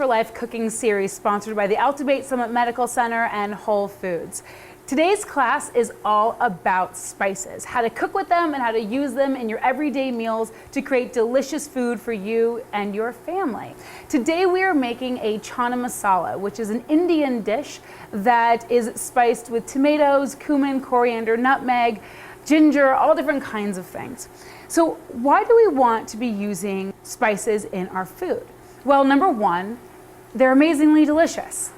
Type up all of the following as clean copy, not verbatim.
for Life cooking series sponsored by the Altabate Summit Medical Center and Whole Foods. Today's class is all about spices, how to cook with them and how to use them in your everyday meals to create delicious food for you and your family. Today we are making a chana masala, which is an Indian dish that is spiced with tomatoes, cumin, coriander, nutmeg, ginger, all different kinds of things. So why do we want to be using spices in our food? Well, number one, they're amazingly delicious.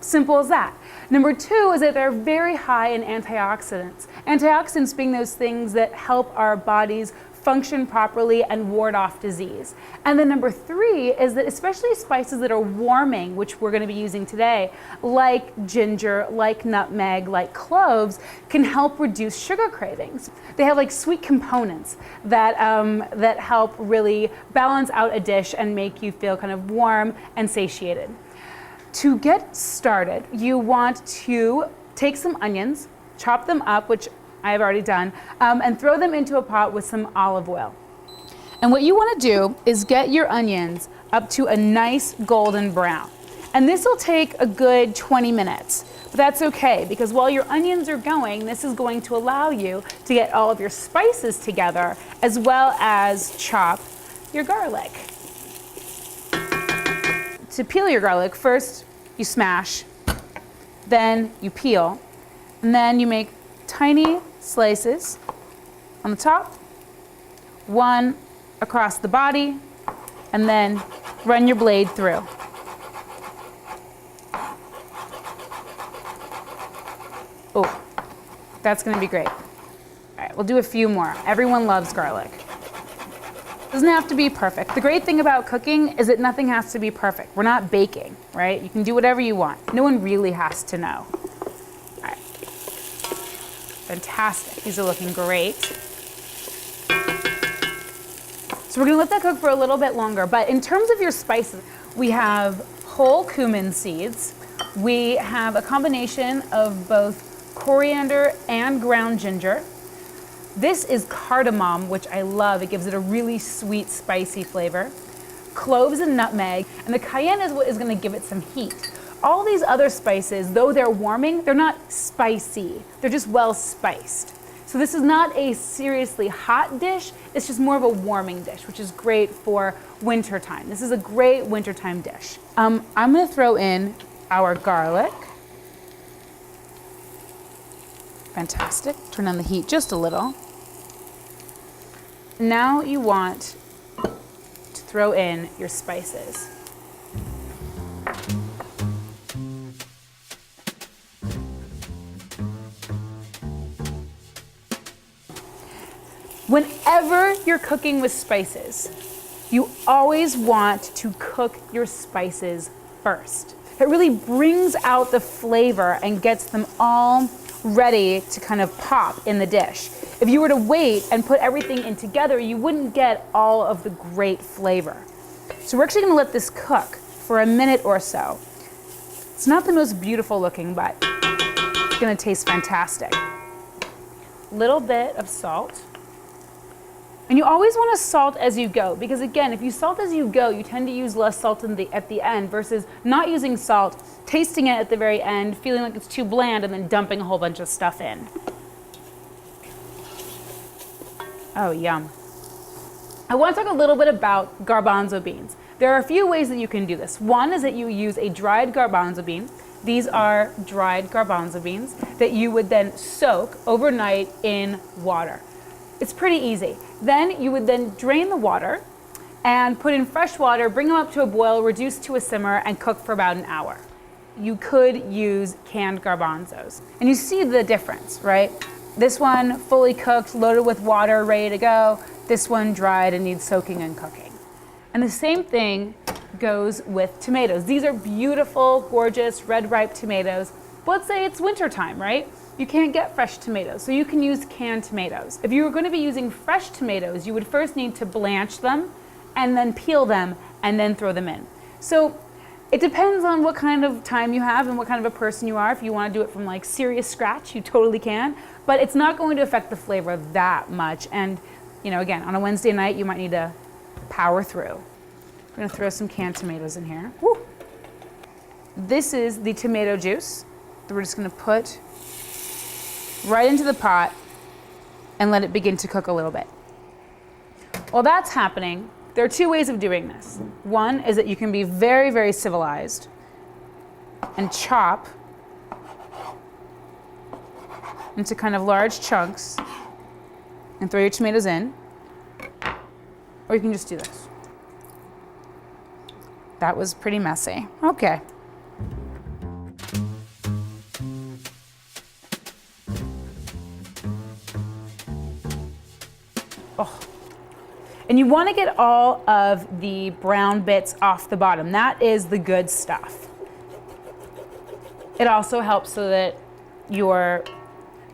Simple as that. Number two is that they're very high in antioxidants. Antioxidants being those things that help our bodies function properly and ward off disease. And then number three is that especially spices that are warming, which we're going to be using today, like ginger, like nutmeg, like cloves, can help reduce sugar cravings. They have like sweet components that, that help really balance out a dish and make you feel kind of warm and satiated. To get started, you want to take some onions, chop them up, which I have already done, and throw them into a pot with some olive oil. And what you want to do is get your onions up to a nice golden brown. And this will take a good 20 minutes. But that's okay, because while your onions are going, this is going to allow you to get all of your spices together, as well as chop your garlic. To peel your garlic, first you smash, then you peel, and then you make tiny slices on the top, one across the body, and then run your blade through. Oh, that's gonna be great. All right, we'll do a few more. Everyone loves garlic. Doesn't have to be perfect. The great thing about cooking is that nothing has to be perfect. We're not baking, right? You can do whatever you want. No one really has to know. All right. Fantastic. These are looking great. So we're gonna let that cook for a little bit longer, but in terms of your spices, we have whole cumin seeds. We have a combination of both coriander and ground ginger. This is cardamom, which I love. It gives it a really sweet, spicy flavor. Cloves and nutmeg, and the cayenne is what is gonna give it some heat. All these other spices, though they're warming, they're not spicy. They're just well spiced. So this is not a seriously hot dish, it's just more of a warming dish, which is great for wintertime. This is a great wintertime dish. I'm gonna throw in our garlic. Fantastic. Turn on the heat just a little. Now you want to throw in your spices. Whenever you're cooking with spices, you always want to cook your spices first. It really brings out the flavor and gets them all ready to kind of pop in the dish. If you were to wait and put everything in together, you wouldn't get all of the great flavor. So we're actually gonna let this cook for a minute or so. It's not the most beautiful looking, but it's gonna taste fantastic. Little bit of salt. And you always want to salt as you go, because again, if you salt as you go, you tend to use less salt at the end versus not using salt, tasting it at the very end, feeling like it's too bland, and then dumping a whole bunch of stuff in. Oh, yum. I want to talk a little bit about garbanzo beans. There are a few ways that you can do this. One is that you use a dried garbanzo bean. These are dried garbanzo beans that you would then soak overnight in water. It's pretty easy. Then you would then drain the water and put in fresh water, bring them up to a boil, reduce to a simmer, and cook for about an hour. You could use canned garbanzos. And you see the difference, right? This one fully cooked, loaded with water, ready to go. This one dried and needs soaking and cooking. And the same thing goes with tomatoes. These are beautiful, gorgeous, red ripe tomatoes. But let's say it's wintertime, right? You can't get fresh tomatoes, so you can use canned tomatoes. If you were going to be using fresh tomatoes, you would first need to blanch them and then peel them and then throw them in. So it depends on what kind of time you have and what kind of a person you are. If you want to do it from like serious scratch, you totally can, but it's not going to affect the flavor that much. And you know, again, on a Wednesday night, you might need to power through. We're going to throw some canned tomatoes in here. Woo. This is the tomato juice that we're just gonna put right into the pot and let it begin to cook a little bit. While that's happening, there are two ways of doing this. One is that you can be very, very civilized and chop into kind of large chunks and throw your tomatoes in, or you can just do this. That was pretty messy. Okay. Oh. And you want to get all of the brown bits off the bottom. That is the good stuff. It also helps so that your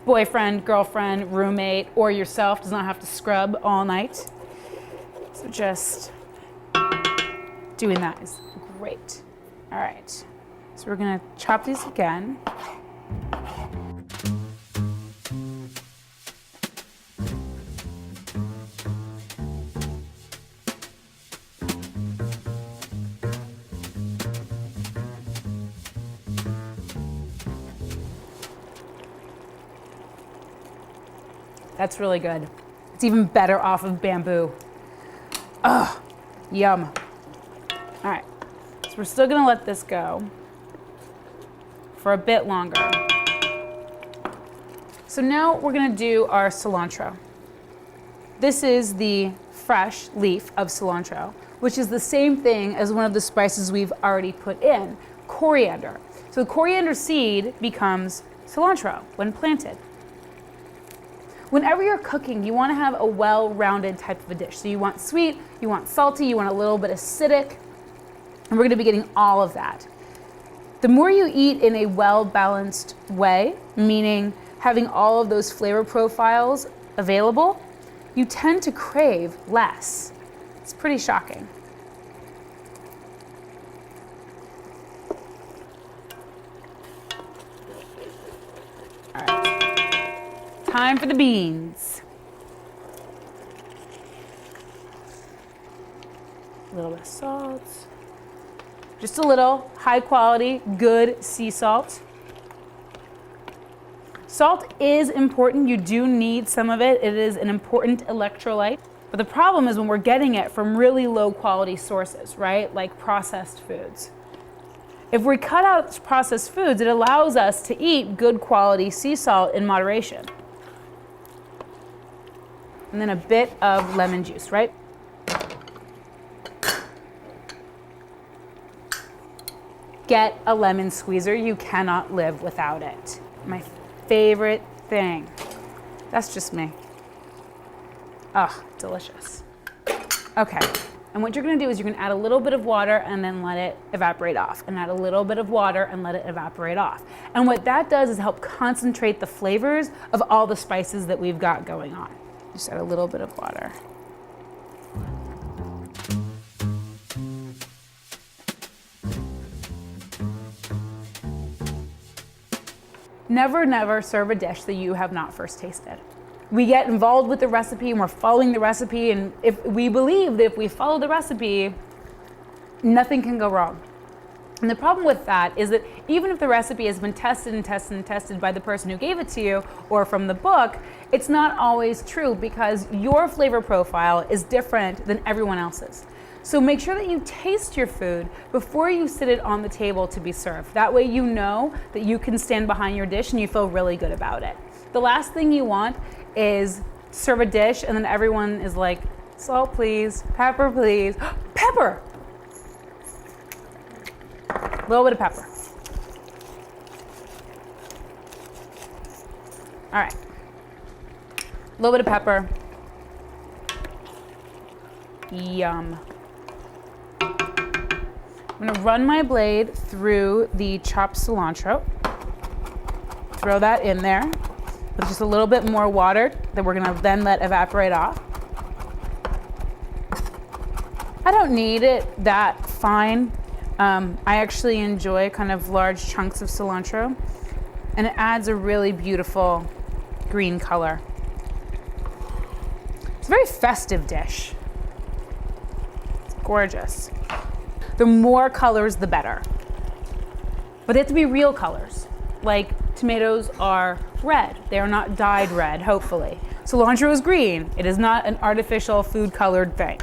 boyfriend, girlfriend, roommate, or yourself does not have to scrub all night. So just doing that is great. All right, so we're gonna chop these again. That's really good. It's even better off of bamboo. Ugh, yum. All right, so we're still gonna let this go for a bit longer. So now we're gonna do our cilantro. This is the fresh leaf of cilantro, which is the same thing as one of the spices we've already put in, coriander. So the coriander seed becomes cilantro when planted. Whenever you're cooking, you want to have a well-rounded type of a dish. So you want sweet, you want salty, you want a little bit acidic, and we're going to be getting all of that. The more you eat in a well-balanced way, meaning having all of those flavor profiles available, you tend to crave less. It's pretty shocking. All right. Time for the beans. A little bit of salt. Just a little high quality, good sea salt. Salt is important. You do need some of it. It is an important electrolyte. But the problem is when we're getting it from really low quality sources, right? Like processed foods. If we cut out processed foods, it allows us to eat good quality sea salt in moderation. And then a bit of lemon juice, right? Get a lemon squeezer. You cannot live without it. My favorite thing. That's just me. Oh, delicious. Okay, and what you're gonna do is you're gonna add a little bit of water and then let it evaporate off, and add a little bit of water and let it evaporate off. And what that does is help concentrate the flavors of all the spices that we've got going on. Just add a little bit of water. Never, never serve a dish that you have not first tasted. We get involved with the recipe and we're following the recipe, and if we believe that if we follow the recipe, nothing can go wrong. And the problem with that is that even if the recipe has been tested and tested and tested by the person who gave it to you or from the book, it's not always true because your flavor profile is different than everyone else's. So make sure that you taste your food before you sit it on the table to be served. That way you know that you can stand behind your dish and you feel really good about it. The last thing you want is serve a dish and then everyone is like, salt please, pepper please. Pepper! A little bit of pepper. All right. A little bit of pepper. Yum. I'm gonna run my blade through the chopped cilantro. Throw that in there with just a little bit more water that we're gonna then let evaporate off. I don't need it that fine. I actually enjoy kind of large chunks of cilantro, and it adds a really beautiful green color. It's a very festive dish. It's gorgeous. The more colors, the better. but they have to be real colors. Like tomatoes are red. They are not dyed red, hopefully. Cilantro is green. It is not an artificial food colored thing.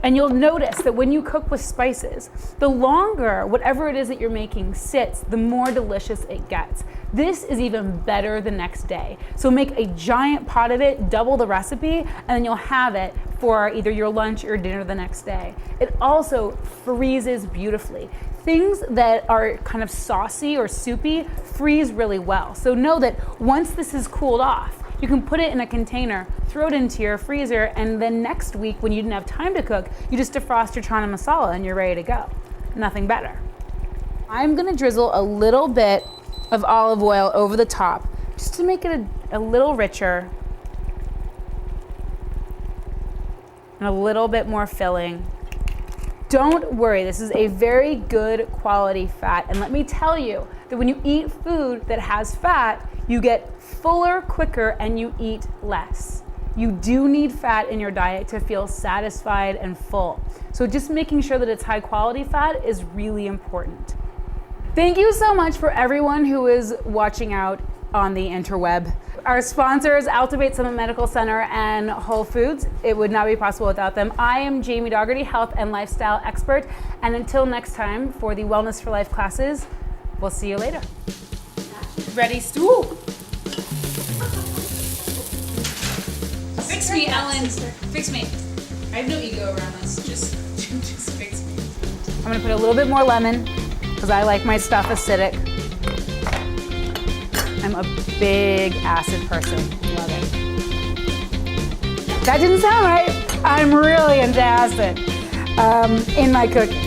And you'll notice that when you cook with spices, the longer whatever it is that you're making sits, the more delicious it gets. This is even better the next day. So make a giant pot of it, double the recipe, and then you'll have it for either your lunch or dinner the next day. It also freezes beautifully. Things that are kind of saucy or soupy freeze really well. So know that once this is cooled off, you can put it in a container, throw it into your freezer, and then next week when you didn't have time to cook, you just defrost your chana masala and you're ready to go. Nothing better. I'm gonna drizzle a little bit of olive oil over the top just to make it a little richer and a little bit more filling. Don't worry, this is a very good quality fat, and let me tell you that when you eat food that has fat, you get fuller quicker and you eat less. You do need fat in your diet to feel satisfied and full. So just making sure that it's high quality fat is really important. Thank you so much for everyone who is watching out on the interweb. Our sponsors, Altivate Summit Medical Center and Whole Foods. It would not be possible without them. I am Jamie Dougherty, health and lifestyle expert. And until next time for the Wellness for Life classes, we'll see you later. Ready, stool. Fix me, Ellen. Fix me. I have no ego around this. Just fix me. I'm gonna put a little bit more lemon because I like my stuff acidic. I'm a big acid person. Love it. That didn't sound right. I'm really into acid in my cooking.